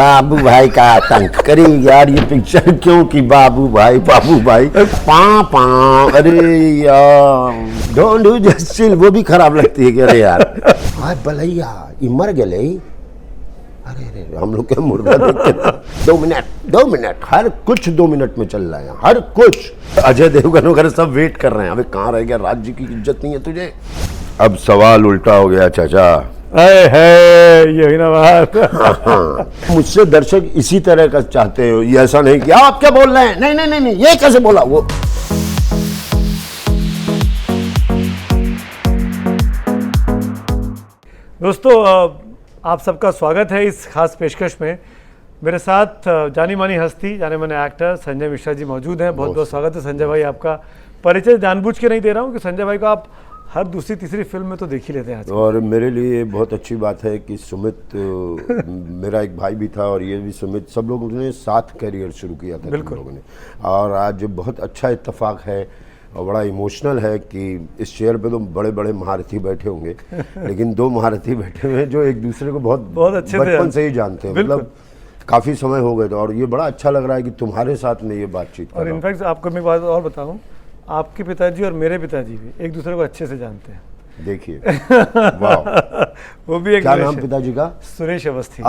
बाबू भाई का आतंक करी यार ये पिक्चर क्यों की बाबू भाई पा अरे यार डोंट डू जस्ट चिल वो भी खराब लगती है कि अरे यार हाय भलैया ये मर गए अरे अरे हम लोग क्या मुर्गा देखते हैं 2 मिनट हर कुछ 2 मिनट में चल रहा है हर कुछ। अजय देवगन वगैरह सब वेट कर रहे हैं अबे कहाँ रह गया राज्य की इज्जत नहीं है तुझे। अब सवाल उल्टा हो गया चाचा है यही ना बात। मुझसे दर्शक इसी तरह का चाहते हो ये ऐसा नहीं कि आप क्या बोल रहे हैं नहीं ये कैसे बोला वो। दोस्तों आप सबका स्वागत है इस खास पेशकश में। मेरे साथ जानी मानी हस्ती जाने माने एक्टर संजय मिश्रा जी मौजूद हैं। बहुत बहुत स्वागत है संजय भाई। आपका परिचय जानबूझ के नहीं दे रहा हूँ कि संजय भाई को आप हर दूसरी तीसरी फिल्म में तो देख ही लेते हैं आज। और मेरे लिए बहुत अच्छी बात है कि सुमित मेरा एक भाई भी था और ये भी सुमित सब लोगों ने साथ कैरियर शुरू किया था हम लोगों ने। और आज बहुत अच्छा इत्तेफाक है और बड़ा इमोशनल है कि इस चेयर पे तो बड़े बड़े महारथी बैठे होंगे लेकिन 2 महारथी बैठे हुए हैं जो एक दूसरे को बहुत अच्छे बचपन से ही जानते हैं। मतलब काफ़ी समय हो गए थे और ये बड़ा अच्छा लग रहा है कि तुम्हारे साथ में ये बातचीत। और इनफैक्ट आपको मैं एक बात और बताऊं, आपके पिताजी और मेरे पिताजी भी एक दूसरे को अच्छे से जानते हैं। देखिए वाह वो भी एक क्या नाम पिताजी का? Suresh Awasthi.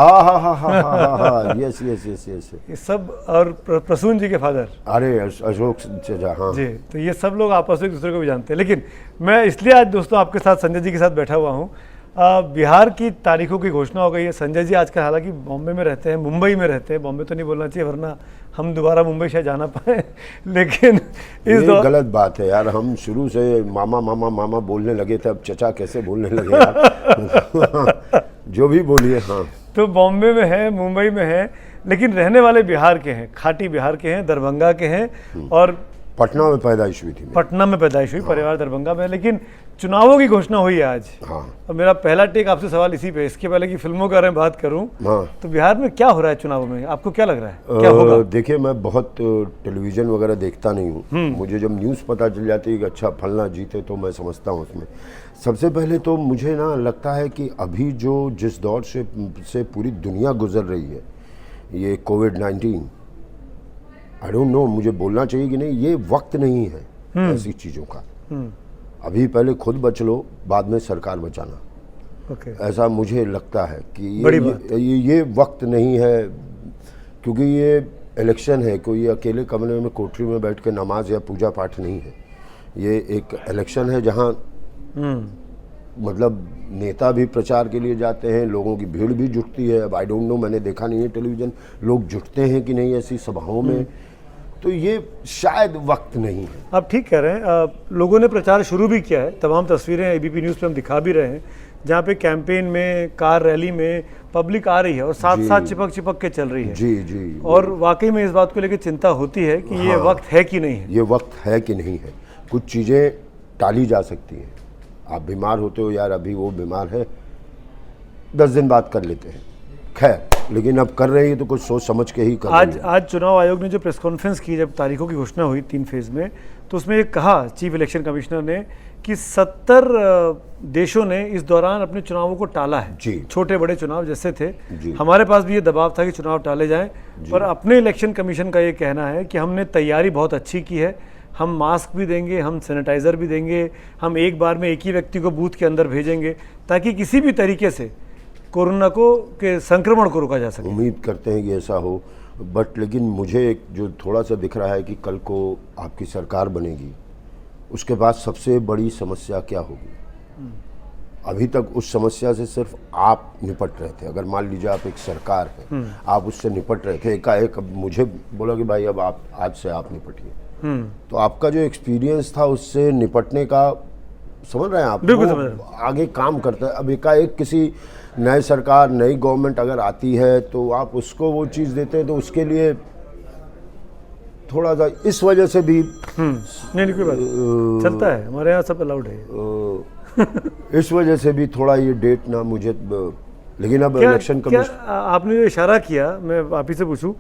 Yes yes yes yes ये सब और प्रसून जी के फादर अरे अशोक चाचा हाँ जी। तो ये सब लोग आपस में एक दूसरे को भी जानते हैं। लेकिन मैं इसलिए आज दोस्तों आपके साथ संजय जी के साथ बैठा हुआ हूँ। बिहार की तारीखों की घोषणा हो गई है। संजय जी आजकल हालांकि बॉम्बे में रहते हैं, मुंबई में रहते हैं। बॉम्बे तो नहीं बोलना चाहिए वरना हम दोबारा मुंबई शायद जाना पाए। लेकिन इस गलत बात है यार। हम शुरू से मामा मामा मामा बोलने लगे थे, अब चचा कैसे बोलने लगे यार। जो भी बोलिए हाँ। तो बॉम्बे में है, मुंबई में है, लेकिन रहने वाले बिहार के हैं, खाटी बिहार के हैं, दरभंगा के हैं और पटना में पैदाइश हुई थी। पटना में पैदाइश हुई हाँ। परिवार दरभंगा में। लेकिन चुनावों की घोषणा हुई है आज हाँ। और मेरा पहला टेक आपसे सवाल इसी पे, इसके पहले कि फिल्मों के बारे में बात करूं हाँ। तो बिहार में क्या हो रहा है चुनाव में, आपको क्या लग रहा है क्या होगा? देखिए मैं बहुत टेलीविजन वगैरह देखता नहीं हूँ। मुझे जब न्यूज़ पता चल जाती है कि अच्छा फलना जीते तो मैं समझता हूँ उसमें। सबसे पहले तो मुझे ना लगता है कि अभी जो जिस दौर से पूरी दुनिया गुजर रही है, ये कोविड-19, आई डोंट नो मुझे बोलना चाहिए कि नहीं, ये वक्त नहीं है ऐसी चीज़ों का। अभी पहले खुद बच लो, बाद में सरकार बचाना। ऐसा मुझे लगता है कि ये वक्त नहीं है, क्योंकि ये इलेक्शन है। कोई अकेले कमरे में कोठरी में बैठ के नमाज या पूजा पाठ नहीं है। ये एक इलेक्शन है जहाँ मतलब नेता भी प्रचार के लिए जाते हैं, लोगों की भीड़ भी जुटती है। अब आई डोंट नो, मैंने देखा नहीं है टेलीविज़न, लोग जुटते हैं कि नहीं ऐसी सभाओं में। तो ये शायद वक्त नहीं है। आप ठीक कह रहे हैं। लोगों ने प्रचार शुरू भी किया है। तमाम तस्वीरें एबीपी न्यूज़ पे हम दिखा भी रहे हैं जहाँ पे कैंपेन में, कार रैली में पब्लिक आ रही है और साथ साथ चिपक के चल रही है। जी जी। और वाकई में इस बात को लेकर चिंता होती है कि ये वक्त है कि नहीं है। ये वक्त है कि नहीं है। कुछ चीज़ें टाली जा सकती हैं। आप बीमार होते हो यार, अभी वो बीमार है, 10 दिन बाद कर लेते हैं, खैर, लेकिन अब कर रही है तो कुछ सोच समझ के ही कर रही है। आज चुनाव आयोग ने जो प्रेस कॉन्फ्रेंस की, जब तारीखों की घोषणा हुई 3 फेज में, तो उसमें ये कहा चीफ इलेक्शन कमिश्नर ने कि 70 देशों ने इस दौरान अपने चुनावों को टाला है। छोटे बड़े चुनाव जैसे थे, हमारे पास भी ये दबाव था कि चुनाव टाले जाएं, पर अपने इलेक्शन कमीशन का ये कहना है कि हमने तैयारी बहुत अच्छी की है। हम मास्क भी देंगे, हम सैनिटाइज़र भी देंगे, हम एक बार में एक ही व्यक्ति को बूथ के अंदर भेजेंगे ताकि किसी भी तरीके से कोरोना के संक्रमण को रोका जा सके। उम्मीद करते हैं कि ऐसा हो, बट लेकिन मुझे एक जो थोड़ा सा दिख रहा है कि कल को आपकी सरकार बनेगी, उसके बाद सबसे बड़ी समस्या क्या होगी। अभी तक उस समस्या से सिर्फ आप निपट रहे थे। अगर मान लीजिए आप एक सरकार है, आप उससे निपट रहे थे, एकाएक अब मुझे बोला कि भाई अब आप आज से आप निपटिए, तो आपका जो एक्सपीरियंस था उससे निपटने का, समझ रहे हैं आप, वो आगे काम करता है। अब एकाएक किसी नई सरकार, नई गवर्नमेंट अगर आती है तो आप उसको वो चीज़ देते हैं, तो उसके लिए थोड़ा सा इस वजह से भी नहीं कोई बात चलता है, हमारे यहाँ सब अलाउड है। इस वजह से भी थोड़ा ये डेट ना मुझे, लेकिन अब इलेक्शन कमीशन, आपने जो इशारा किया, मैं आप ही से पूछूं,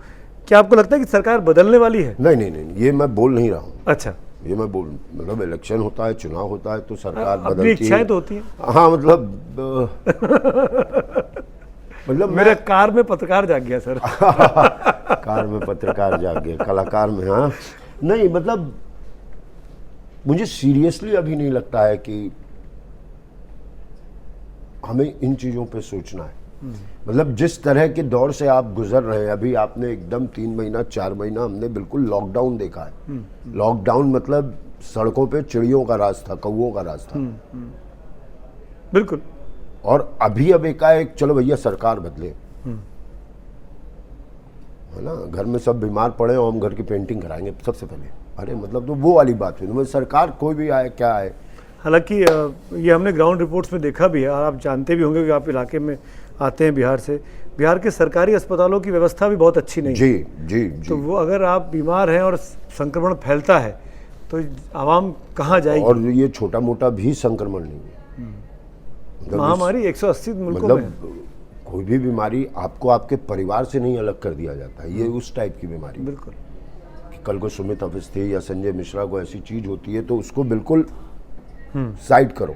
क्या आपको लगता है कि सरकार बदलने वाली है? नहीं, ये मैं बोल नहीं रहा हूँ। अच्छा, ये मैं बोल, मतलब इलेक्शन होता है, चुनाव होता है तो सरकार बदलती है। इच्छाएं तो होती हैं। हाँ, मतलब मतलब मेरे कार में पत्रकार जाग गया सर। कार में पत्रकार जाग गए, कलाकार में, हाँ। नहीं मतलब मुझे सीरियसली अभी नहीं लगता है कि हमें इन चीज़ों पे सोचना है। मतलब जिस तरह के दौर से आप गुजर रहे हैं, अभी आपने एकदम 3 महीना 4 महीना हमने बिल्कुल लॉकडाउन देखा है। लॉकडाउन मतलब सड़कों पे चिड़ियों का राज था, कौओं का राज था। बिल्कुल। और अभी अब एकाएक चलो भैया सरकार बदले, है ना, घर में सब बीमार पड़े और हम घर की पेंटिंग कराएंगे सबसे पहले। अरे मतलब तो वो वाली बात हुई। तो सरकार कोई भी आए क्या आए। हालांकि ये हमने ग्राउंड रिपोर्ट्स में देखा भी है, और आप जानते भी होंगे कि आप इलाके में आते हैं बिहार से। बिहार के सरकारी अस्पतालों की व्यवस्था भी बहुत अच्छी नहीं है। जी जी जी। तो वो अगर आप बीमार हैं और संक्रमण फैलता है तो आवाम कहाँ जाएगी। और ये छोटा मोटा भी संक्रमण नहीं है। मतलब महामारी 180 मुल्कों में है। मतलब कोई भी बीमारी आपको आपके परिवार से नहीं अलग कर दिया जाता है। ये उस टाइप की बीमारी है। बिल्कुल। कि कल को सुमित अवस्थी या संजय मिश्रा को ऐसी चीज होती है तो उसको बिल्कुल साइड करो।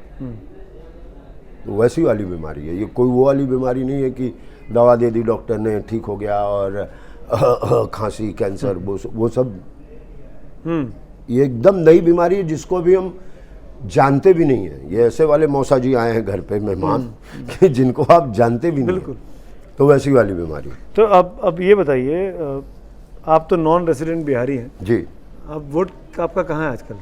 तो वैसी वाली बीमारी है ये, कोई वो वाली बीमारी नहीं है कि दवा दे दी डॉक्टर ने ठीक हो गया और खांसी कैंसर वो सब। ये एकदम नई बीमारी है जिसको भी हम जानते भी नहीं है। ये ऐसे वाले मौसा जी आए हैं घर पे मेहमान कि जिनको आप जानते भी नहीं। बिल्कुल। तो वैसी वाली बीमारी। तो अब ये बताइए, आप तो नॉन रेसिडेंट बिहारी हैं जी। अब वोट आपका कहाँ है आजकल?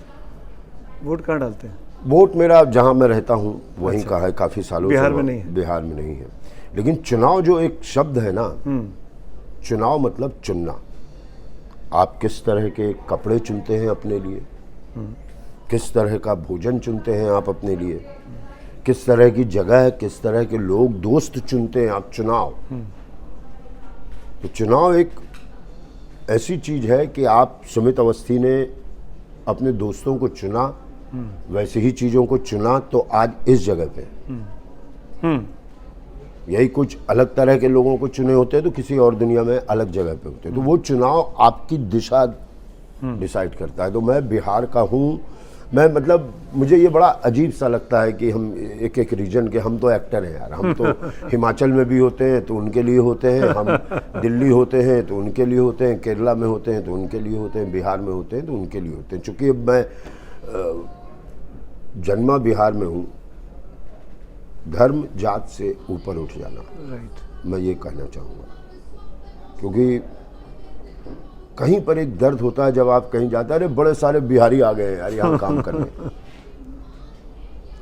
वोट कहाँ डालते हैं? वोट मेरा जहाँ मैं रहता हूँ वहीं का है, काफ़ी सालों से। बिहार में नहीं है? बिहार में नहीं है। लेकिन चुनाव जो एक शब्द है ना, चुनाव मतलब चुनना। आप किस तरह के कपड़े चुनते हैं अपने लिए, किस तरह का भोजन चुनते हैं आप अपने लिए, किस तरह की जगह, किस तरह के लोग दोस्त चुनते हैं आप। चुनाव तो चुनाव एक ऐसी चीज है कि आप सुमित अवस्थी ने अपने दोस्तों को चुना, वैसे ही चीजों को चुना तो आज इस जगह पे। यही कुछ अलग तरह के लोगों को चुने होते तो किसी और दुनिया में अलग जगह पे होते। तो वो चुनाव आपकी दिशा डिसाइड करता है। तो मैं बिहार का हूँ। मैं मतलब मुझे ये बड़ा अजीब सा लगता है कि हम एक एक रीजन के, हम तो एक्टर हैं यार। हम तो हिमाचल में भी होते हैं तो उनके लिए होते हैं, हम दिल्ली होते हैं तो उनके लिए होते हैं, केरला में होते हैं तो उनके लिए होते हैं, बिहार में होते हैं तो उनके लिए होते हैं। चूँकि अब मैं जन्मा बिहार में हूँ, धर्म जात से ऊपर उठ जाना, राइट, मैं ये कहना चाहूँगा। क्योंकि कहीं पर एक दर्द होता है जब आप कहीं जाते हैं, अरे बड़े सारे बिहारी आ गए यार यहाँ काम करने।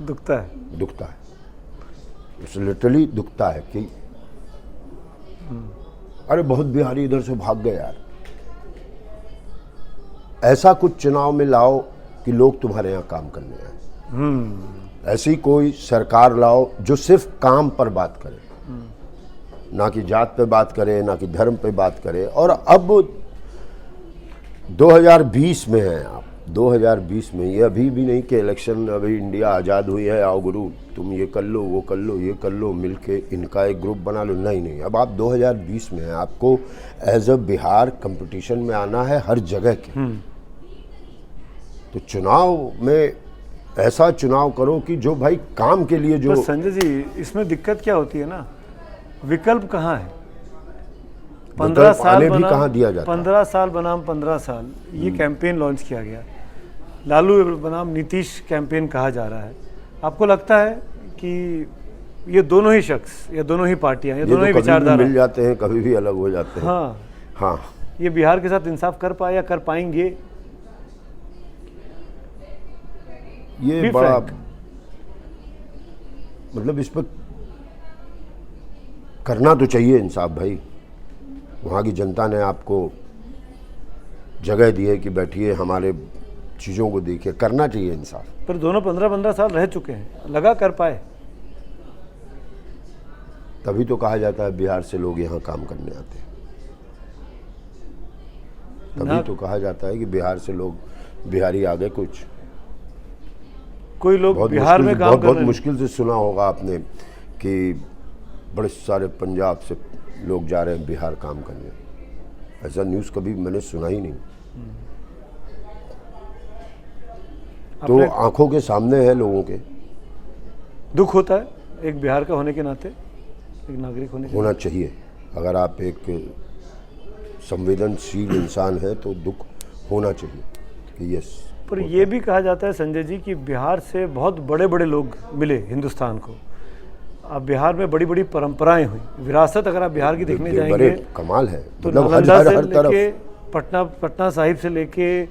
दुखता है, दुखता है, इट्स लिटरली दुखता है कि अरे बहुत बिहारी इधर से भाग गए यार। ऐसा कुछ चुनाव में लाओ कि लोग तुम्हारे यहाँ काम करने आए। ऐसी कोई सरकार लाओ जो सिर्फ काम पर बात करे, ना कि जात पे बात करे, ना कि धर्म पे बात करे। और अब 2020 में है आप, 2020 में, ये अभी भी नहीं कि इलेक्शन अभी इंडिया आज़ाद हुई है, आओ गुरु तुम ये कर लो, वो कर लो, ये कर लो, मिलके इनका एक ग्रुप बना लो। नहीं नहीं, अब आप 2020 में हैं, आपको एज अ बिहार कंपटीशन में आना है हर जगह के। तो चुनाव में ऐसा चुनाव करो कि जो भाई काम के लिए जो। तो संजय जी, इसमें दिक्कत क्या होती है ना, विकल्प कहाँ है? 15 साल भी कहाँ दिया जाता है? 15 साल बनाम 15 साल ये कैंपेन लॉन्च किया गया। लालू बनाम नीतीश कैंपेन कहा जा रहा है। आपको लगता है कि ये दोनों ही शख्स या दोनों ही पार्टियां या दोनों ही विचारधारा मिल जाते हैं, कभी भी अलग हो जाते हैं? हाँ हाँ। ये बिहार के साथ इंसाफ कर पाए या कर पाएंगे? ये बड़ा मतलब इस पर करना तो चाहिए इंसाफ भाई। वहाँ की जनता ने आपको जगह दी है कि बैठिए हमारे चीज़ों को देखिए, करना चाहिए इंसाफ। पर दोनों 15-15 साल रह चुके हैं, लगा कर पाए? तभी तो कहा जाता है बिहार से लोग यहाँ काम करने आते हैं। तभी तो कहा जाता है कि बिहार से लोग, बिहारी आ गए कुछ। कोई लोग बिहार में काम कर रहे हैं। बहुत मुश्किल से सुना होगा आपने कि बड़े सारे पंजाब से लोग जा रहे हैं बिहार काम करने। ऐसा न्यूज़ कभी मैंने सुना ही नहीं। तो आंखों के सामने है लोगों के। दुख होता है एक बिहार का होने के नाते। एक नागरिक होना चाहिए। अगर आप एक संवेदनशील इंसान है तो दुख होना चाहिए कि यस। पर ये भी कहा जाता है संजय जी कि बिहार से बहुत बड़े बड़े लोग मिले हिंदुस्तान को। अब बिहार में बड़ी बड़ी परंपराएं हुई, विरासत अगर आप बिहार की देखने जाएंगे बड़े कमाल है, तो मतलब नालंदा से हर लेके तरफ पटना साहिब से लेके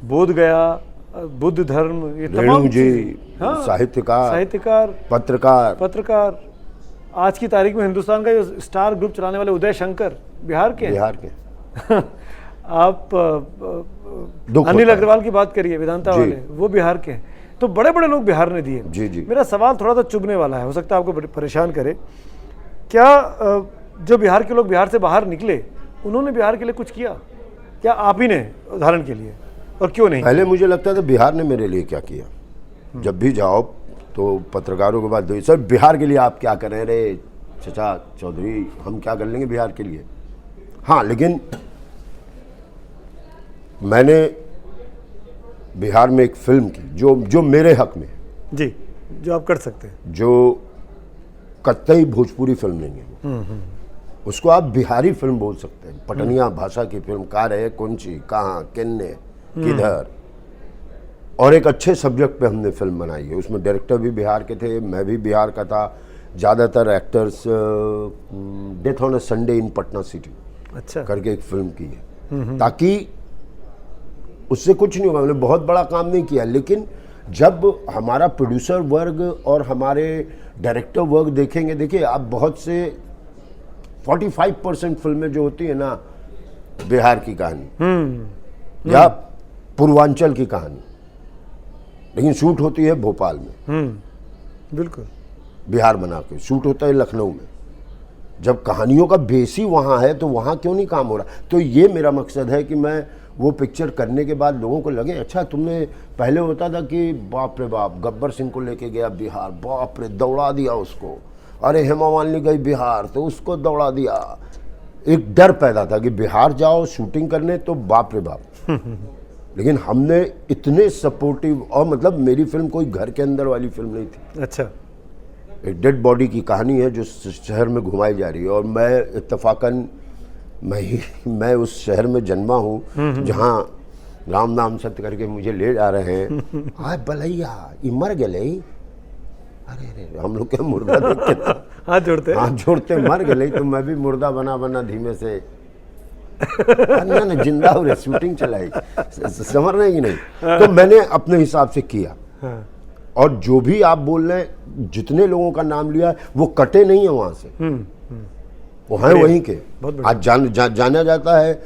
बोध गया, बुद्ध धर्म, ये रेणु तमाम जी, हाँ, साहित्यकार, पत्रकार, आज की तारीख में हिंदुस्तान का जो स्टार ग्रुप चलाने वाले उदय शंकर बिहार के आप अनिल अग्रवाल की बात करिए, वेदांता वाले, वो बिहार के हैं। तो बड़े बड़े लोग बिहार ने दिए। जी। मेरा सवाल थोड़ा सा चुभने वाला है, हो सकता है आपको परेशान करे। क्या जो बिहार के लोग बिहार से बाहर निकले, उन्होंने बिहार के लिए कुछ किया? क्या आप ही ने उदाहरण के लिए, और क्यों नहीं? पहले मुझे लगता था बिहार ने मेरे लिए क्या किया। जब भी जाओ तो पत्रकारों के बाद सर बिहार के लिए आप क्या कर रहे हैं? रे चचा चौधरी, हम क्या कर लेंगे बिहार के लिए। हाँ, लेकिन मैंने बिहार में एक फिल्म की जो मेरे हक में जी, जो आप कर सकते हैं, जो कतई भोजपुरी फिल्म नहीं है, उसको आप बिहारी फिल्म बोल सकते हैं। पटनिया भाषा की फिल्म, का रहे कौन सी, कहाँ, किन्ने, किधर, और एक अच्छे सब्जेक्ट पे हमने फिल्म बनाई है। उसमें डायरेक्टर भी बिहार के थे, मैं भी बिहार का था, ज़्यादातर actors. Death on a Sunday in Patna city अच्छा करके एक फिल्म की है, ताकि उससे कुछ नहीं होगा। हमने बहुत बड़ा काम नहीं किया, लेकिन जब हमारा प्रोड्यूसर वर्ग और हमारे डायरेक्टर वर्ग देखेंगे, देखिए आप बहुत से 45% फिल्में जो होती है ना बिहार की कहानी या पूर्वांचल की कहानी, लेकिन शूट होती है भोपाल में, बिल्कुल बिहार बना के शूट होता है लखनऊ में। जब कहानियों का बेस ही वहाँ है तो वहाँ क्यों नहीं काम हो रहा? तो ये मेरा मकसद है कि मैं वो पिक्चर करने के बाद लोगों को लगे अच्छा, तुमने पहले होता था कि बाप रे बाप, गब्बर सिंह को लेके गया बिहार, बाप रे दौड़ा दिया उसको, अरे हेमा मालिनी गई बिहार तो उसको दौड़ा दिया। एक डर पैदा था कि बिहार जाओ शूटिंग करने तो बाप रे बाप। लेकिन हमने इतने सपोर्टिव, और मतलब मेरी फिल्म कोई घर के अंदर वाली फिल्म नहीं थी। अच्छा, एक डेड बॉडी की कहानी है जो शहर में घुमाई जा रही है, और मैं इत्तफाकन मैं उस शहर में जन्मा हूँ जहाँ राम नाम सत्य करके मुझे ले जा रहे हैं। आय बलैया ये मर गए, अरे अरे हम लोग क्या मुर्दा देख के हाथ जोड़ते मर गए, तो मैं भी मुर्दा बना धीमे से ना जिंदा हो रहे, शूटिंग चलाई, समझ रहे कि नहीं। तो मैंने अपने हिसाब से किया। हाँ। और जो भी आप बोल रहे हैं, जितने लोगों का नाम लिया वो कटे नहीं है वहां से, वो हैं वहीं के। आज जाना जाता है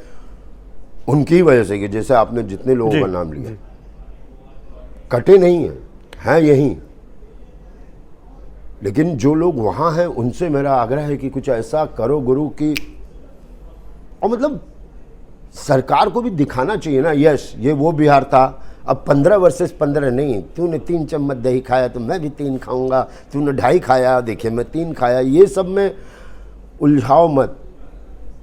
उनकी वजह से कि जैसे आपने जितने लोगों का नाम लिया, कटे नहीं हैं यहीं। लेकिन जो लोग वहां हैं उनसे मेरा आग्रह है कि कुछ ऐसा करो गुरु की, और मतलब सरकार को भी दिखाना चाहिए ना, यस ये वो बिहार था। अब 15 वर्सेस 15 नहीं, तूने 3 चम्मच दही खाया तो मैं भी 3 खाऊंगा, तूने 2.5 खाया, देखिए मैं 3 खाया, ये सब में उलझाओ मत,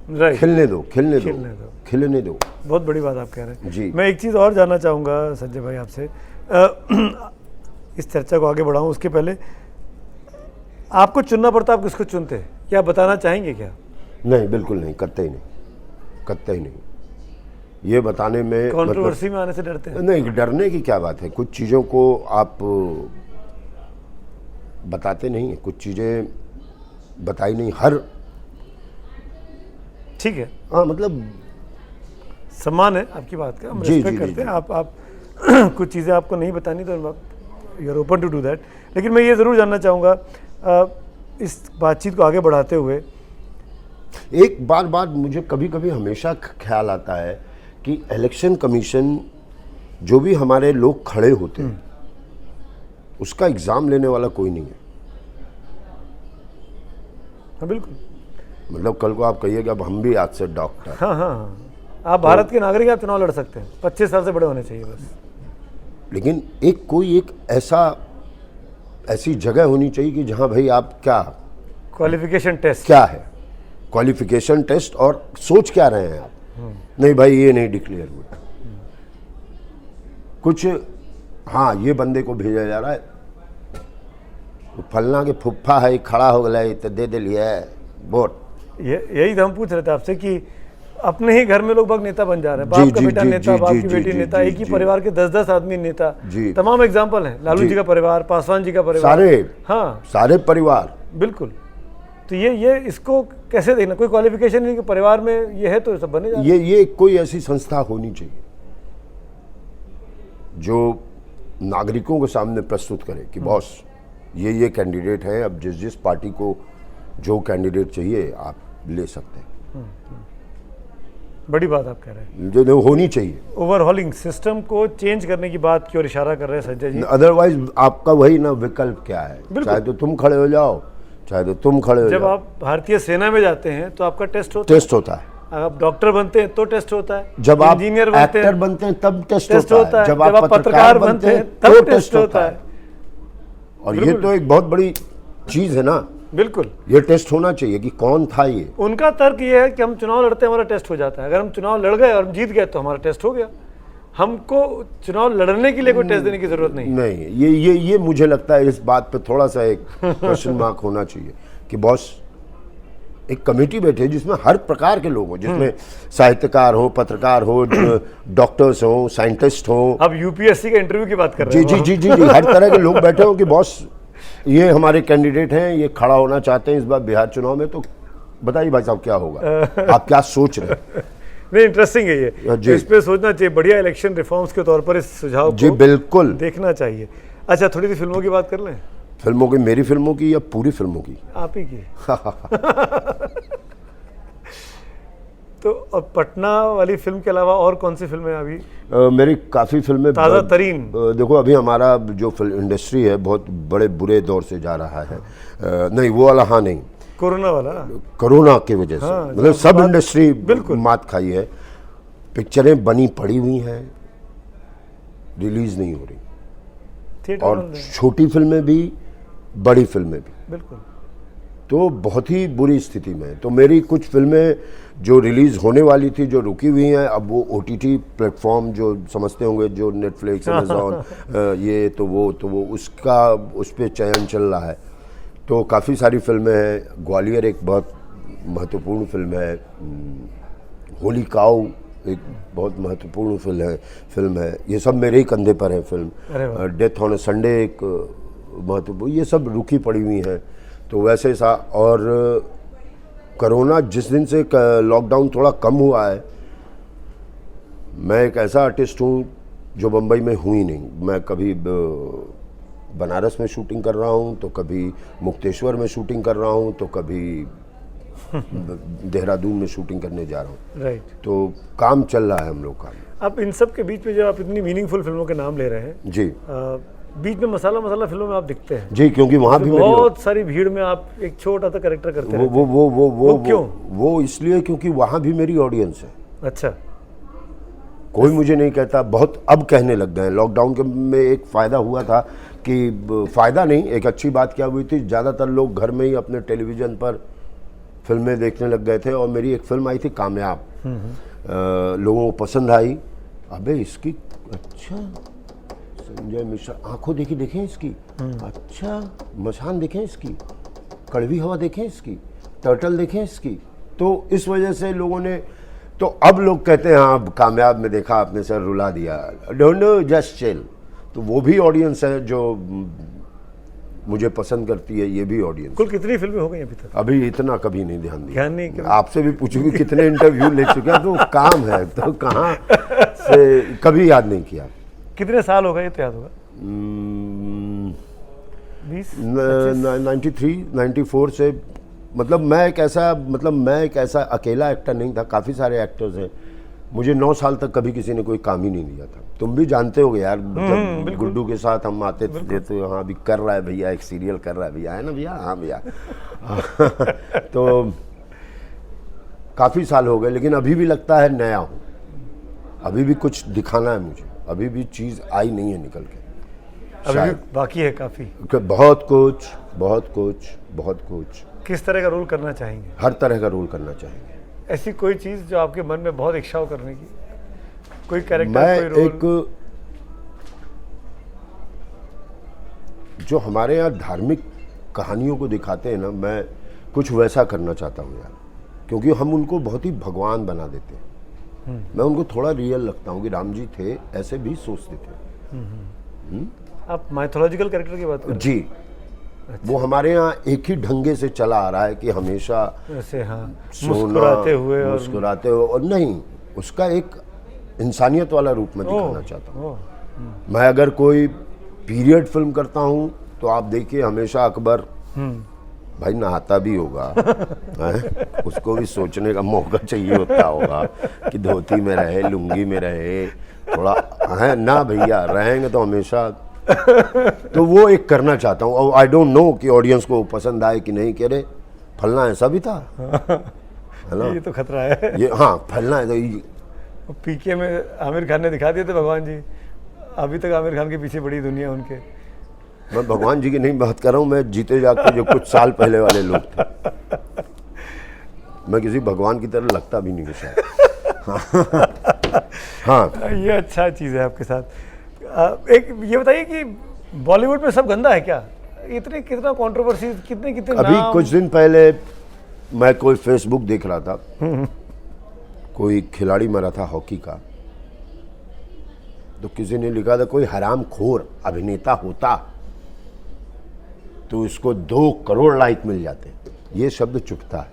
खिलने दो। बहुत बड़ी बात आप कह रहे हैं जी। मैं एक चीज़ और जानना चाहूँगा संजय भाई आपसे, इस चर्चा को आगे बढ़ाऊँ उसके पहले, आपको चुनना पड़ता, आप किसको चुनते, क्या बताना चाहेंगे क्या? नहीं, बिल्कुल नहीं, कतई नहीं। ये बताने में कंट्रोवर्सी में आने से डरते हैं? नहीं, डरने की क्या बात है। कुछ चीज़ों को आप बताते नहीं हैं, कुछ चीज़ें बताई नहीं, हर ठीक है, हाँ मतलब सम्मान है आपकी बात का, हम रिस्पेक्ट करते हैं। आप कुछ चीज़ें आपको नहीं बतानी तो you are open to do that. लेकिन मैं ये ज़रूर जानना चाहूँगा इस बातचीत को आगे बढ़ाते हुए, एक बात मुझे कभी कभी हमेशा ख्याल आता है कि इलेक्शन कमीशन जो भी हमारे लोग खड़े होते हैं उसका एग्ज़ाम लेने वाला कोई नहीं है। हाँ बिल्कुल, मतलब कल को आप कहिएगा अब हम भी आज से डॉक्टर। हाँ, आप भारत के नागरिक, आप चुनाव लड़ सकते हैं, 25 साल से बड़े होने चाहिए बस। लेकिन एक ऐसी जगह होनी चाहिए कि जहां भाई आप क्या क्वालिफिकेशन टेस्ट क्या है, क्वालिफिकेशन टेस्ट, और सोच क्या रहे हैं आप। नहीं भाई ये नहीं डिक्लेयर हुआ कुछ, हाँ ये बंदे को भेजा जा रहा है, फलना के फुफ्फा है खड़ा हो गया तो दे दिया है, बहुत। यही तो हम पूछ रहे थे आपसे कि अपने ही घर में लोग नेता बन जा रहे हैं, जी, बाप का जी, बेटा जी, नेता, जी, बाप जी, की जी, बेटी जी, नेता, जी, एक ही जी। परिवार के 10-10 आदमी नेता, जी। तमाम एग्जाम्पल है। लालू जी। जी का परिवार, पासवान जी का परिवार, सारे, हाँ सारे परिवार। बिल्कुल। तो ये इसको कैसे देखना, कोई क्वालिफिकेशन नहीं कि परिवार में ये है तो सब बने जा रहे हैं। ये कोई ऐसी संस्था होनी चाहिए जो नागरिकों के सामने प्रस्तुत करे कि बॉस ये कैंडिडेट है, अब जिस जिस पार्टी को जो कैंडिडेट चाहिए आप ले सकते हैं। बड़ी बात आप कह रहे हैं, जो होनी चाहिए। ओवरहॉलिंग सिस्टम को चेंज करने की बात की ओर इशारा कर रहे हैं संजय जी। अदरवाइज आपका वही ना विकल्प क्या है, चाहे तो तुम खड़े हो जाओ, चाहे तो तुम खड़े हो जब जाओ। आप भारतीय सेना में जाते हैं तो आपका टेस्ट होता है, टेस्ट होता है। अगर आप डॉक्टर बनते हैं तो टेस्ट होता है, जब आप इंजीनियर बनते एक्टर हैं बनते हैं तब टेस्ट टेस्ट होता है, जब आप पत्रकार बनते हैं तब टेस्ट होता है। और ये तो एक बहुत बड़ी चीज है ना, बिल्कुल। ये टेस्ट होना चाहिए कि कौन था ये। उनका तर्क ये है कि हम चुनाव लड़ते हैं हमारा टेस्ट हो जाता है, अगर हम चुनाव लड़ गए और हम जीत गए तो हमारा टेस्ट हो गया, हमको चुनाव लड़ने के लिए कोई टेस्ट देने की जरूरत नहीं। नहीं, ये मुझे लगता है इस बात पे थोड़ा सा एक क्वेश्चन मार्क होना चाहिए कि बॉस एक कमेटी बैठे जिसमें हर प्रकार के लोग हों, जिसमें साहित्यकार हो, पत्रकार हो, डॉक्टर्स हो, साइंटिस्ट हो। अब यूपीएससी के इंटरव्यू की बात कर रहे जी हैं। जी जी जी जी हर तरह के लोग बैठे हो कि बॉस ये हमारे कैंडिडेट हैं, ये खड़ा होना चाहते हैं इस बार बिहार चुनाव में, तो बताइए भाई साहब क्या होगा, आप क्या सोच रहे हैं? नहीं, इंटरेस्टिंग है ये, जी। इस पे सोचना चाहिए। बढ़िया इलेक्शन रिफॉर्म्स के तौर पर इस सुझाव जी को बिल्कुल देखना चाहिए। अच्छा, थोड़ी सी फिल्मों की बात कर लें। फिल्मों की, मेरी फिल्मों की या पूरी फिल्मों की? आप ही की। तो अब पटना वाली फिल्म के अलावा और कौन सी फिल्में अभी? मेरी काफ़ी फिल्में ताज़ा तरीन। देखो अभी हमारा जो फिल्म इंडस्ट्री है बहुत बड़े बुरे दौर से जा रहा है। नहीं वो वाला, हाँ नहीं, कोरोना वाला, कोरोना की वजह से हाँ, मतलब सब इंडस्ट्री बिल्कुल मात खाई है। पिक्चरें बनी पड़ी हुई हैं, रिलीज नहीं हो रही, थिएटर और बंद है। छोटी फिल्में भी बड़ी फिल्में भी, बिल्कुल। तो बहुत ही बुरी स्थिति में है। तो मेरी कुछ फिल्में जो रिलीज़ होने वाली थी जो रुकी हुई हैं, अब वो ओटीटी प्लेटफॉर्म जो समझते होंगे, जो नेटफ्लिक्स, अमेज़ॉन, ये तो वो उसका उस पर चयन चल रहा है। तो काफ़ी सारी फिल्में हैं। ग्वालियर एक बहुत महत्वपूर्ण फिल्म है, होली काऊ एक बहुत महत्वपूर्ण फिल्म है। ये सब मेरे ही कंधे पर है film. Death on a Sunday एक महत्वपूर्ण, ये सब रुकी पड़ी हुई हैं। तो वैसे सा, और कोरोना जिस दिन से लॉकडाउन थोड़ा कम हुआ है, मैं एक ऐसा आर्टिस्ट हूँ जो बम्बई में हुई नहीं। मैं कभी बनारस में शूटिंग कर रहा हूँ, तो कभी मुक्तेश्वर में शूटिंग कर रहा हूँ, तो कभी देहरादून में शूटिंग करने जा रहा हूँ। राइट। तो काम चल रहा है हम लोग का। अब इन सब के बीच में जब आप इतनी मीनिंगफुल फिल्मों के नाम ले रहे हैं, जी, बीच में मसाला फिल्मों में आप दिखते हैं जी, क्योंकि वहाँ भी बहुत सारी भीड़ में आप एक छोटा सा कैरेक्टर करते हैं। वो क्यों? वो इसलिए क्योंकि वहाँ भी मेरी ऑडियंस है। अच्छा। कोई मुझे नहीं कहता, बहुत अब कहने लग गए हैं। लॉकडाउन के में एक फ़ायदा हुआ था कि, फ़ायदा नहीं, एक अच्छी बात क्या हुई थी, ज़्यादातर लोग घर में ही अपने टेलीविज़न पर फिल्में देखने लग गए थे। और मेरी एक फिल्म आई थी कामयाब, लोगों को पसंद आई। अबे इसकी, अच्छा संजय मिश्रा, आंखों देखी देखें इसकी, अच्छा मशान देखें इसकी, कड़वी हवा देखें इसकी, टर्टल देखें इसकी। तो इस वजह से लोगों ने, तो अब लोग कहते हैं हाँ कामयाब में देखा आपने सर रुला दिया, डोंट नो जस्ट चिल। तो वो भी ऑडियंस है जो मुझे पसंद करती है, ये भी ऑडियंस। कुल कितनी फिल्में हो गई अभी तक? अभी इतना कभी नहीं ध्यान दिया। ध्यान नहीं किया। आपसे भी पूछूंगी कितने इंटरव्यू ले चुके हैं, तो काम है, तो कहाँ से कभी याद नहीं किया। कितने साल हो गए ये तो याद होगा? 20, 93, 94 से, मतलब मैं एक ऐसा अकेला एक्टर नहीं था, काफ़ी सारे एक्टर्स हैं। मुझे 9 साल तक कभी किसी ने कोई काम ही नहीं दिया था। तुम भी जानते होगे यार, मतलब गुड्डू के साथ हम आते थे, तो हाँ अभी कर रहा है भैया, एक सीरियल कर रहा है भैया, है ना भैया, हाँ भैया। तो काफ़ी साल हो गए, लेकिन अभी भी लगता है नया हूँ, अभी भी कुछ दिखाना है मुझे, अभी भी चीज़ आई नहीं है निकल के, अभी भी बाकी है काफ़ी। बहुत कुछ, बहुत कुछ, बहुत कुछ। किस तरह का रोल करना चाहेंगे? हर तरह का रोल करना चाहेंगे। ऐसी कोई चीज़ जो आपके मन में बहुत इच्छा हो करने की, कोई कैरेक्टर, मैं कोई रोल? एक, जो हमारे यहाँ धार्मिक कहानियों को दिखाते हैं ना, मैं कुछ वैसा करना चाहता हूँ यार, क्योंकि हम उनको बहुत ही भगवान बना देते हैं। मैं उनको थोड़ा रियल लगता हूँ कि राम जी थे, ऐसे भी सोचते थे। आप माइथोलॉजिकल कैरेक्टर की बात कर रहे जी। वो हमारे यहाँ एक ही ढंगे से चला आ रहा है कि हमेशा हैं ऐसे, हाँ, मुस्कुराते मुस्कुराते हुए और नहीं, उसका एक इंसानियत वाला रूप में दिखाना चाहता हूँ। मैं अगर कोई पीरियड फिल्म करता हूँ तो आप देखिए हमेशा अकबर भाई नहाता भी होगा हैं? उसको भी सोचने का मौका चाहिए होता होगा कि धोती में रहे, लुंगी में रहे, थोड़ा है ना भैया, रहेंगे तो हमेशा। तो वो एक करना चाहता हूँ, और आई डोंट नो कि ऑडियंस को पसंद आए कि नहीं। कह रहे फलना ऐसा भी था, है ना? ये तो खतरा है। ये हाँ, फलना है तो पीके में आमिर खान ने दिखा दिए थे भगवान जी, अभी तक आमिर खान के पीछे बड़ी दुनिया उनके। मैं भगवान जी की नहीं बात कर रहा हूँ, मैं जीते जागते जो कुछ साल पहले वाले लोग थे। मैं किसी भगवान की तरह लगता भी नहीं हूँ शायद। हाँ, ये अच्छा चीज़ है आपके साथ। एक ये बताइए कि बॉलीवुड में सब गंदा है क्या? इतने कितना कंट्रोवर्सी, कितने कितने अभी नाम। कुछ दिन पहले मैं कोई फेसबुक देख रहा था, कोई खिलाड़ी मरा था हॉकी का, तो किसी ने लिखा था कोई हरामखोर अभिनेता होता तो इसको 2 करोड़ लाइक मिल जाते। ये शब्द चुभता है।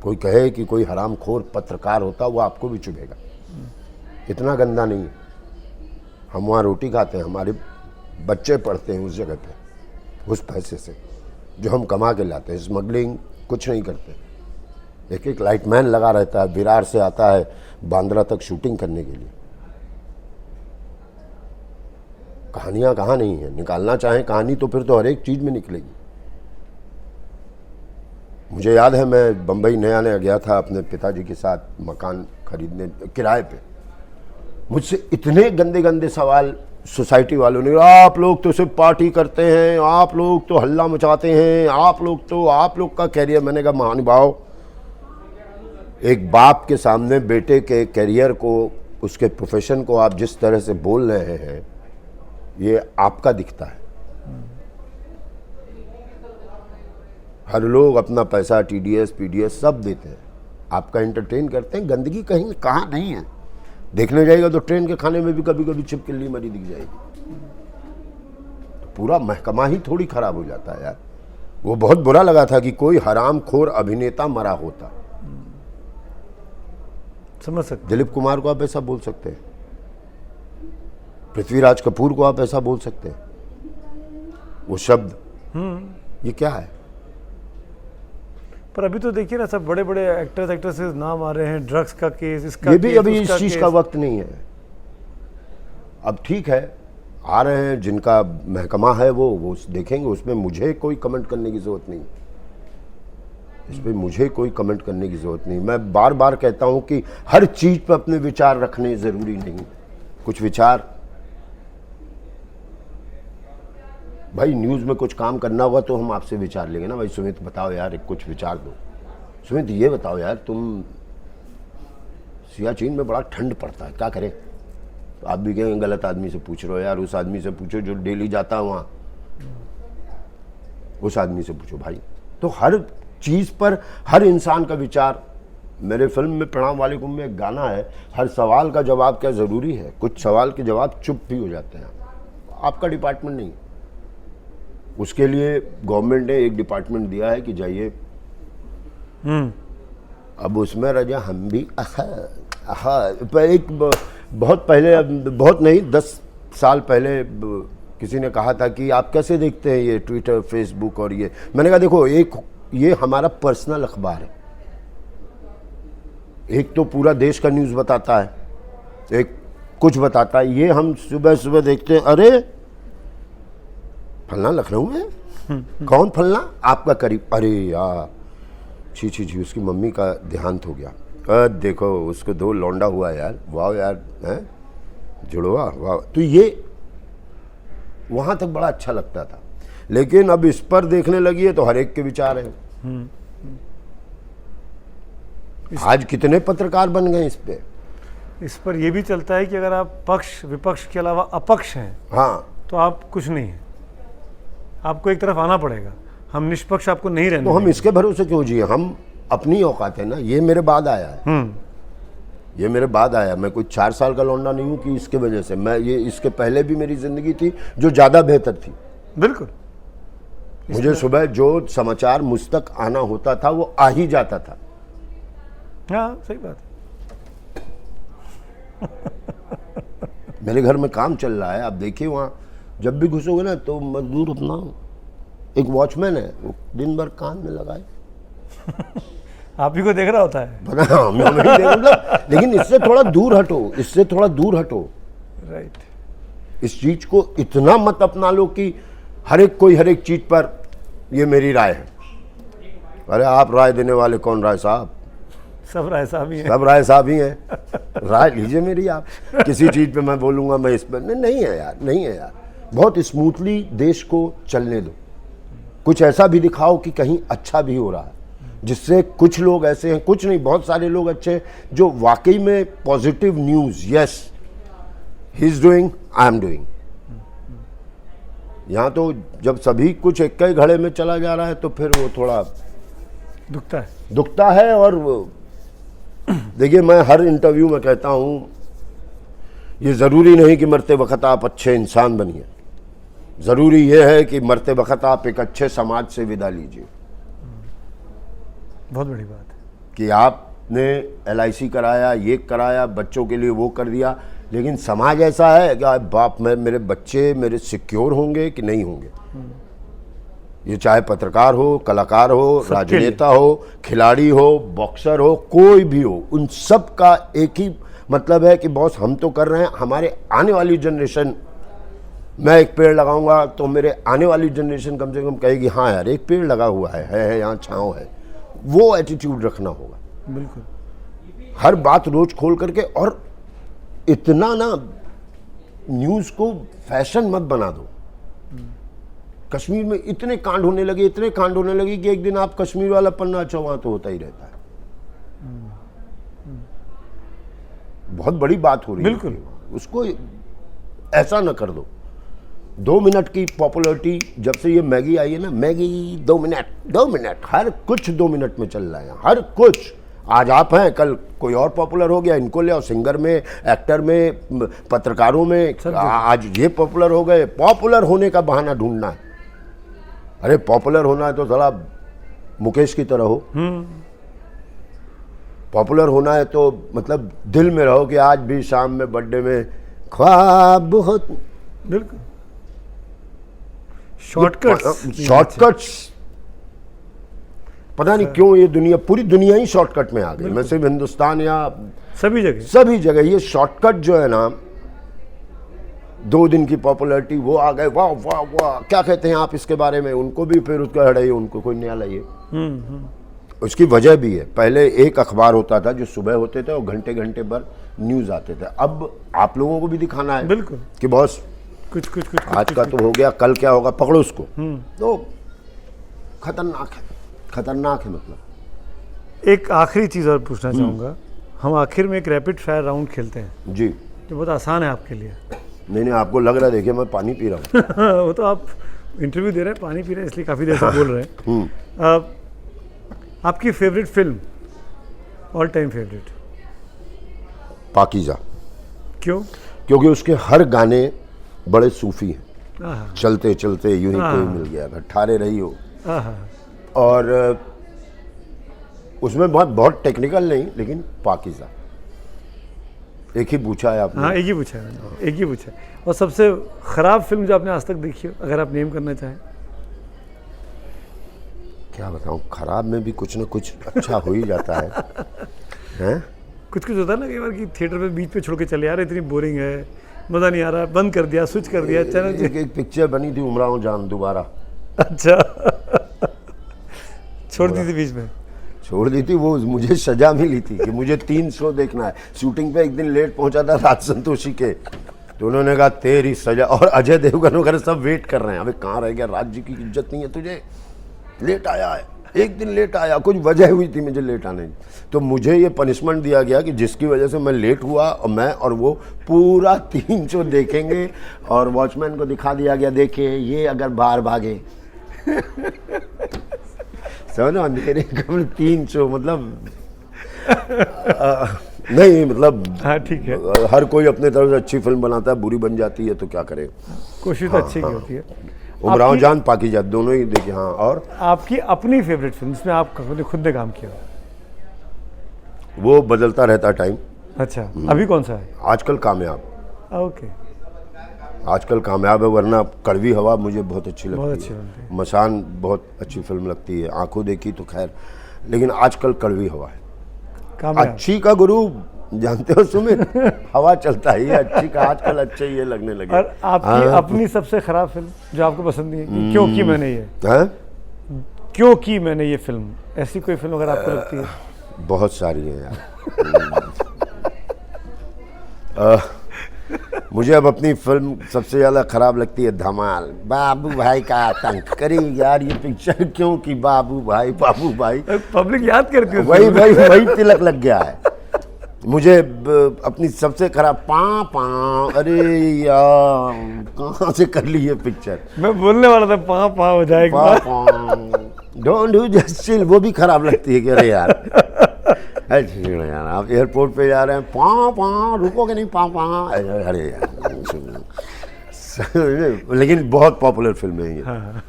कोई कहे कि कोई हरामखोर पत्रकार होता, वो आपको भी चुभेगा। इतना गंदा नहीं है। हम वहाँ रोटी खाते हैं, हमारे बच्चे पढ़ते हैं उस जगह पे, उस पैसे से जो हम कमा के लाते हैं। स्मगलिंग कुछ नहीं करते। एक एक लाइटमैन लगा रहता है, विरार से आता है बांद्रा तक शूटिंग करने के लिए। कहानियां कहाँ नहीं है? निकालना चाहें कहानी तो फिर तो हर एक चीज में निकलेगी। मुझे याद है मैं बम्बई नया नया गया था अपने पिताजी के साथ मकान खरीदने किराए पे। मुझसे इतने गंदे गंदे सवाल सोसाइटी वालों ने, आप लोग तो सिर्फ पार्टी करते हैं, आप लोग तो हल्ला मचाते हैं, आप लोग का कैरियर। मैंने कहा महानुभाव, एक बाप के सामने बेटे के कैरियर को, उसके प्रोफेशन को आप जिस तरह से बोल रहे हैं, ये आपका दिखता है। हर लोग अपना पैसा टीडीएस पीडीएस सब देते हैं, आपका एंटरटेन करते हैं। गंदगी कहीं कहाँ नहीं है। देखने जाएगा तो ट्रेन के खाने में भी कभी कभी छिपकली मरी दिख जाएगी। तो पूरा महकमा ही थोड़ी खराब हो जाता है यार। वो बहुत बुरा लगा था कि कोई हरामखोर अभिनेता मरा होता। समझ सकते। दिलीप कुमार को आप ऐसा बोल सकते हैं, पृथ्वीराज कपूर को आप ऐसा बोल सकते हैं। वो शब्द ये क्या है? पर अभी तो देखिए ना, सब बड़े बड़े एक्टर्स एक्ट्रेसेस नाम आ रहे हैं, ड्रग्स का केस, इसका ये भी केस, अभी उसका इस चीज केस। का वक्त नहीं है। अब ठीक है, आ रहे हैं, जिनका महकमा है वो देखेंगे। उसमें मुझे कोई कमेंट करने की जरूरत नहीं। इस पर मुझे कोई कमेंट करने की जरूरत नहीं। मैं बार बार कहता हूं कि हर चीज पर अपने विचार रखने जरूरी नहीं। कुछ विचार, भाई न्यूज़ में कुछ काम करना होगा तो हम आपसे विचार लेंगे ना। भाई सुमित बताओ यार, एक कुछ विचार दो। सुमित ये बताओ यार, तुम सियाचिन में बड़ा ठंड पड़ता है, क्या करें? तो आप भी कहेंगे गलत आदमी से पूछ रहे हो यार। उस आदमी से पूछो जो डेली जाता है वहाँ, उस आदमी से पूछो भाई। तो हर चीज़ पर हर इंसान का विचार। मेरे फिल्म में प्रणाम वाले कुंभ में एक गाना है, हर सवाल का जवाब क्या ज़रूरी है? कुछ सवाल के जवाब चुप भी हो जाते हैं। आपका डिपार्टमेंट नहीं, उसके लिए गवर्नमेंट ने एक डिपार्टमेंट दिया है कि जाइए। अब उसमें रजा हम भी एक बहुत पहले, बहुत नहीं 10 साल पहले किसी ने कहा था कि आप कैसे देखते हैं ये ट्विटर फेसबुक और ये। मैंने कहा देखो, एक ये हमारा पर्सनल अखबार है। एक तो पूरा देश का न्यूज़ बताता है, एक कुछ बताता है। ये हम सुबह सुबह देखते हैं, अरे फलना लखनऊ में कौन फलना आपका करीब, अरे यार छी छी छी, उसकी मम्मी का देहांत हो गया। देखो उसको 2 लौंडा हुआ यार, वाह यार, हैं जुड़वा, वाह। तो ये वहाँ तक बड़ा अच्छा लगता था, लेकिन अब इस पर देखने लगी है तो हर एक के विचार हैं। आज कितने पत्रकार बन गए इस पे। इस पर यह भी चलता है कि अगर आप पक्ष विपक्ष के अलावा अपक्ष हैं, हाँ, तो आप कुछ नहीं है, आपको एक तरफ आना पड़ेगा। हम निष्पक्ष आपको नहीं रहने तो हम इसके भरोसे क्यों जिए? हम अपनी औकात है ना। ये मेरे बाद आया है, ये मेरे बाद आया। मैं कोई 4 साल का लौंडा नहीं हूँ कि इसके वजह से। मैं ये इसके पहले भी मेरी ज़िंदगी थी जो ज़्यादा बेहतर थी। बिल्कुल। मुझे सुबह जो समाचार मुझ तक आना होता था वो आ ही जाता था। हाँ, सही बात है। मेरे घर में काम चल रहा है, आप देखिए वहाँ जब भी घुसोगे ना तो मजदूर अपना एक वॉचमैन है, वो दिन भर कान में लगाए आप ही को देख रहा होता है। पता है, मैं नहीं देख मतलब, लेकिन इससे थोड़ा दूर हटो, इससे थोड़ा दूर हटो। राइट। इस चीज को इतना मत अपना लो कि हर एक कोई हर एक चीज पर ये मेरी राय है। अरे आप राय देने वाले कौन? राय साहब सब राय साहब ही हैं। सब राय साहब ही हैं। राय लीजिए मेरी आप। किसी चीज पे मैं बोलूंगा मैं इस पर नहीं है यार, नहीं है यार। बहुत स्मूथली देश को चलने दो। कुछ ऐसा भी दिखाओ कि कहीं अच्छा भी हो रहा है, जिससे कुछ लोग ऐसे हैं, कुछ नहीं बहुत सारे लोग अच्छे हैं जो वाकई में positive news, yes he is doing, I am doing. यहाँ तो जब सभी कुछ एक ही घड़े में चला जा रहा है तो फिर वो थोड़ा दुखता है। और देखिए, मैं हर इंटरव्यू में कहता हूँ ये ज़रूरी नहीं कि मरते वक्त आप अच्छे इंसान बनिए, ज़रूरी ये है कि मरते वक्त आप एक अच्छे समाज से विदा लीजिए। बहुत बड़ी बात है कि आपने LIC कराया, ये कराया, बच्चों के लिए वो कर दिया, लेकिन समाज ऐसा है कि बाप में मेरे बच्चे मेरे सिक्योर होंगे कि नहीं होंगे। ये चाहे पत्रकार हो, कलाकार हो, राजनेता हो, खिलाड़ी हो, बॉक्सर हो, कोई भी हो, उन सब का एक ही मतलब है कि बॉस हम तो कर रहे हैं, हमारे आने वाली जनरेशन, मैं एक पेड़ लगाऊंगा तो मेरे आने वाली जनरेशन कम से कम कहेगी हाँ यार एक पेड़ लगा हुआ है यहाँ छाँव है। वो एटीट्यूड रखना होगा। बिल्कुल। हर बात रोज खोल करके, और इतना ना न्यूज़ को फैशन मत बना दो। कश्मीर में इतने कांड होने लगे, इतने कांड होने लगे कि एक दिन आप कश्मीर वाला पन्ना अच्छा वहाँ तो होता ही रहता है। बहुत बड़ी बात हो रही है। बिल्कुल। उसको ऐसा न कर दो। 2 मिनट की पॉपुलैरिटी जब से ये मैगी आई है ना, मैगी 2 मिनट, हर कुछ 2 मिनट में चल रहा है, हर कुछ। आज आप हैं, कल कोई और पॉपुलर हो गया, इनको ले आओ, सिंगर में, एक्टर में, पत्रकारों में, आज ये पॉपुलर हो गए। पॉपुलर होने का बहाना ढूंढना है। अरे पॉपुलर होना है तो जरा मुकेश की तरह हो। पॉपुलर होना है तो मतलब दिल में रहो कि आज भी शाम में बर्थडे में ख्वाब बहुत। बिल्कुल। शॉर्टकट्स पता नहीं क्यों ये दुनिया, पूरी दुनिया ही शॉर्टकट में आ गई। मैं सिर्फ हिंदुस्तान या सभी जगह ये शॉर्टकट जो है ना, 2 दिन की पॉपुलैरिटी वो आ गए, वाह वाह वाह क्या कहते हैं आप इसके बारे में, उनको भी फिर उसका हटाइए, उनको कोई नया लाइए। उसकी वजह भी है। पहले एक अखबार होता था जो सुबह होते थे और घंटे घंटे भर न्यूज़ आते थे। अब आप लोगों को भी दिखाना है बिल्कुल कि बॉस कुछ आज का तो हो गया, कल क्या होगा, पकड़ो उसको। तो खतरनाक है, खतरनाक है। मतलब एक आखिरी चीज़ और पूछना चाहूँगा। हम आखिर में एक रैपिड फायर राउंड खेलते हैं जी, जो बहुत आसान है आपके लिए। नहीं आपको लग रहा है, देखिए मैं पानी पी रहा हूँ। वो तो आप इंटरव्यू दे रहे हैं, पानी पी रहे हैं, इसलिए काफ़ी देर से बोल रहे हैं। आपकी favourite film, all time favourite? Pakeezah. क्यों? क्योंकि उसके हर गाने बड़े सूफी हैं। चलते चलते यूं ही कोई मिल गया, अगर ठारे रही हो। और उसमें बहुत टेक्निकल नहीं, लेकिन पाकीज़ा। एक ही पूछा है आपने? हाँ, एक ही पूछा है, एक ही पूछा है। और सबसे खराब फिल्म जो आपने आज तक देखी हो, अगर आप नेम करना चाहें? क्या बताऊं, खराब में भी कुछ ना कुछ अच्छा हो ही जाता है। हैं? कुछ होता है ना कई बार कि थिएटर पे बीच पे छोड़ के चले, यार इतनी बोरिंग है, मज़ा नहीं आ रहा, बंद कर दिया, स्विच कर दिया चैनल। एक पिक्चर बनी थी उमराव जान, दोबारा। अच्छा। छोड़ दी थी बीच में? छोड़ दी थी, वो मुझे सजा मिली थी कि मुझे 3 शो देखना है। शूटिंग पे एक दिन लेट पहुंचा था राज संतोषी के, तो उन्होंने कहा तेरी सजा। और अजय देवगन वगैरह सब वेट कर रहे हैं, अबे कहाँ रह गया, राज्य की इज्जत नहीं है तुझे, लेट आया है, एक दिन लेट आया, कुछ वजह हुई थी मुझे लेट आने की। तो मुझे ये पनिशमेंट दिया गया कि जिसकी वजह से मैं लेट हुआ, और मैं और वो पूरा 3 शो देखेंगे। और वॉचमैन को दिखा दिया गया, देखिए ये अगर बाहर भागे। समझो अंधेरे कमरे 3 शो मतलब नहीं मतलब हाँ ठीक है, हर कोई अपने तरफ से अच्छी फिल्म बनाता है, बुरी बन जाती है तो क्या करे। कोशिश तो अच्छी की होती है। उमराव जान पाकीज़ा दोनों ही देखिए। हाँ, और आपकी अपनी फेवरेट फिल्म जिसमें आप खुद ने काम किया? वो बदलता रहता टाइम। अच्छा, अभी कौन सा है? आजकल कामयाब। ओके, आजकल कामयाब है, वरना कड़वी हवा मुझे बहुत अच्छी बहुत लगती अच्छी है। लगती है। मसान बहुत अच्छी फिल्म लगती है, आंखों देखी तो खैर, लेकिन आजकल कड़वी हवा है। कामयाब। अच्छी का गुरु जानते हो सुमित, हवा चलता ही है अच्छी का, आजकल अच्छे ये लगने लगे। और आपकी अपनी सबसे खराब फिल्म जो आपको पसंद नहीं है कि क्यों की मैंने ये, हैं? क्यों की मैंने ये फिल्म, ऐसी कोई फिल्म अगर आपको लगती है? बहुत सारी हैं यार। मुझे अब अपनी फिल्म सबसे ज़्यादा खराब लगती है धमाल। बाबू भाई का आतंक, करी यार ये पिक्चर क्यों की बाबू भाई पब्लिक याद करती है वही तिलक लग गया है मुझे। अपनी सबसे खराब अरे यार कहाँ से कर ली ये पिक्चर। मैं बोलने वाला था पा हो जाएगा। डोंट डू जस्ट चिल, वो भी खराब लगती है कि अरे यार यार आप एयरपोर्ट पे जा रहे हैं, रुकोगे नहीं, अरे यार लेकिन बहुत पॉपुलर फिल्म है ये। हाँ।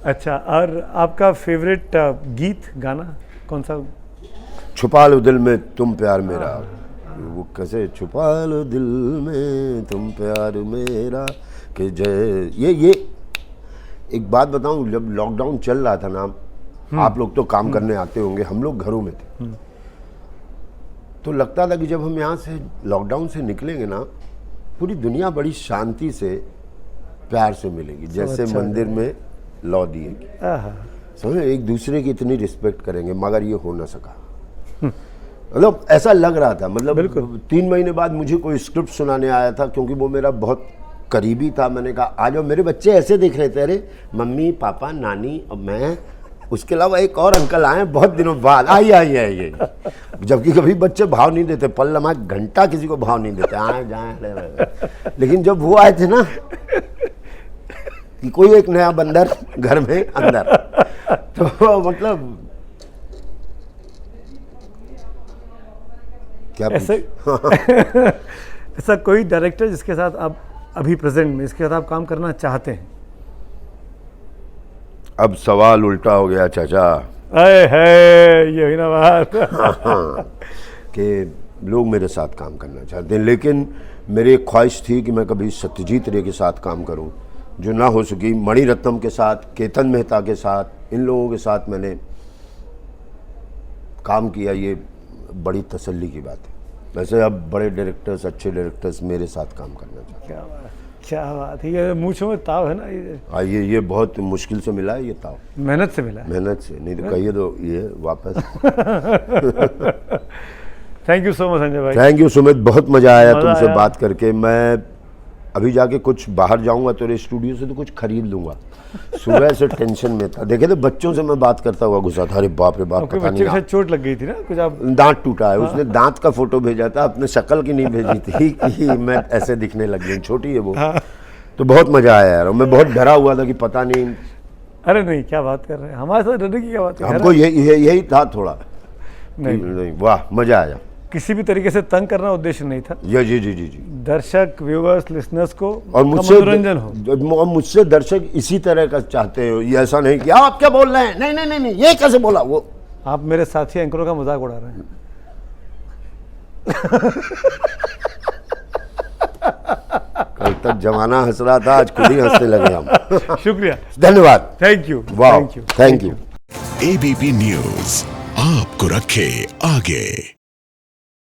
अच्छा, और आपका फेवरेट गीत गाना कौन सा? छुपा लो दिल में तुम प्यार मेरा। वो कैसे, छुपा लो दिल में तुम प्यार मेरा कि जय। ये एक बात बताऊं, जब लॉकडाउन चल रहा था ना, आप लोग तो काम करने आते होंगे, हम लोग घरों में थे, तो लगता था कि जब हम यहाँ से लॉकडाउन से निकलेंगे ना, पूरी दुनिया बड़ी शांति से प्यार से मिलेगी, जैसे अच्छा मंदिर में लौ दिए की। समझे, एक दूसरे की इतनी रिस्पेक्ट करेंगे, मगर ये हो ना सका। मतलब ऐसा लग रहा था, मतलब 3 महीने बाद मुझे कोई स्क्रिप्ट सुनाने आया था, क्योंकि वो मेरा बहुत करीबी था। मैंने कहा आ जाओ, मेरे बच्चे ऐसे देख रहे थे, अरे मम्मी पापा नानी और मैं, उसके अलावा एक और अंकल आए बहुत दिनों बाद, आइए। जबकि कभी बच्चे भाव नहीं देते, पल लम्हा घंटा किसी को भाव नहीं देते, आए जाए। लेकिन जब वो आए थे ना कि कोई एक नया बंदर घर में अंदर, तो मतलब क्या ऐसा कोई डायरेक्टर जिसके साथ आप अभी प्रेजेंट में इसके साथ आप काम करना चाहते हैं? अब सवाल उल्टा हो गया चाचा। यही ना बात कि लोग मेरे साथ काम करना चाहते हैं, लेकिन मेरी एक ख्वाहिश थी कि मैं कभी सत्यजीत रे के साथ काम करूं, जो ना हो सकी। मणिरत्नम के साथ, केतन मेहता के साथ, इन लोगों के साथ मैंने काम किया, ये बड़ी तसल्ली की बात है। वैसे अब बड़े डायरेक्टर्स, अच्छे डायरेक्टर्स मेरे साथ काम करना चाहते हैं। क्या बात है, ये मूंछों में ताव है ना ये बहुत मुश्किल से मिला है ये ताव, मेहनत से मिला है। मेहनत से, नहीं तो कहिए तो ये वापस। Thank you so much Sanjay भाई। थैंक यू सुमित, बहुत मजा आया तुमसे बात करके। मैं अभी जाके कुछ बाहर जाऊंगा तेरे स्टूडियो से तो कुछ खरीद लूंगा। सुबह से टेंशन में था, देखे तो बच्चों से मैं बात करता हुआ घुसा था, अरे बाप रे बाप, पता बच्चे को चोट लग गई थी ना कुछ, आप दांत टूटा है। उसने दांत का फोटो भेजा था, अपने शक्ल की नहीं भेजी थी कि मैं ऐसे दिखने लग गई, छोटी है वो। तो बहुत मजा आया यार, मैं बहुत डरा हुआ था कि पता नहीं। अरे नहीं, क्या बात कर रहे हैं, हमारे साथ डरने की क्या बात है, हमको यही था थोड़ा। नहीं, वाह मजा आया। किसी भी तरीके से तंग करना उद्देश्य नहीं था। जी। दर्शक, व्यूअर्स, लिसनर्स को और मनोरंजन हो, और मुझसे दर्शक इसी तरह का चाहते हो, ये ऐसा नहीं कि आप क्या बोल रहे हैं, नहीं ये कैसे बोला वो। आप मेरे साथी एंकरों का मजाक उड़ा रहे हैं। कल तक जमाना हंस रहा था, आज खुद ही हंसने लगे हम। शुक्रिया, धन्यवाद, thank you, thank you. ABP news आपको रखे आगे।